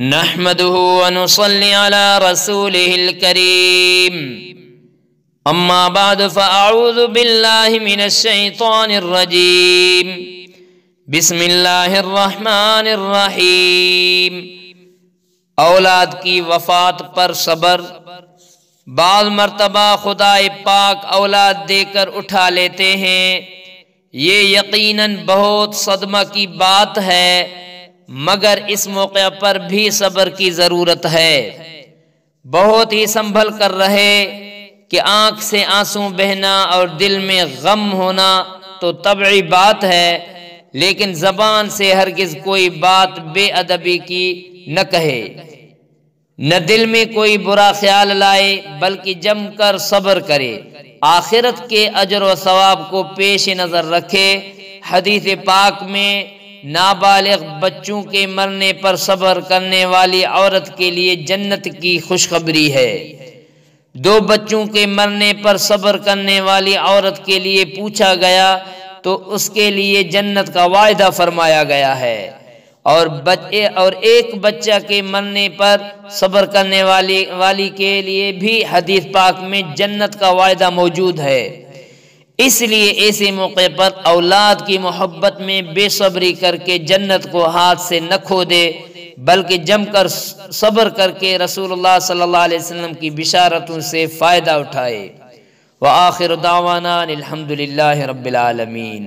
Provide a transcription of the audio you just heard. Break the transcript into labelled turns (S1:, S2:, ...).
S1: نحمده ونصلي على رسوله الكريم اما بعد فاعوذ بالله من الشيطان الرجيم بسم اللہ الرحمن الرحیم۔ اولاد کی وفات پر صبر۔ بعض مرتبہ خدا پاک اولاد دے کر اٹھا لیتے ہیں، یہ یقیناً بہت صدمہ کی بات ہے، مگر اس موقع پر بھی صبر کی ضرورت ہے۔ بہت ہی سنبھل کر رہے کہ آنکھ سے آنسو بہنا اور دل میں غم ہونا تو طبعی بات ہے، لیکن زبان سے ہرگز کوئی بات بے ادبی کی نہ کہے، نہ دل میں کوئی برا خیال لائے، بلکہ جم کر صبر کرے، آخرت کے اجر و ثواب کو پیش نظر رکھے۔ حدیث پاک میں نابالغ بچوں کے مرنے پر صبر کرنے والی عورت کے لیے جنت کی خوشخبری ہے۔ 2 بچوں کے مرنے پر صبر کرنے والی عورت کے لیے پوچھا گیا تو اس کے لیے جنت کا وعدہ فرمایا گیا ہے، اور ایک بچہ کے مرنے پر صبر کرنے والی کے لیے بھی حدیث پاک میں جنت کا وعدہ موجود ہے۔ اس لیے ایسے موقع پر اولاد کی محبت میں بے صبری کر کے جنت کو ہاتھ سے نہ کھو دے، بلکہ جم کر صبر کر کے رسول اللہ صلی اللہ علیہ وسلم کی بشارتوں سے فائدہ اٹھائے۔ وآخر دعوانا الحمدللہ رب العالمین۔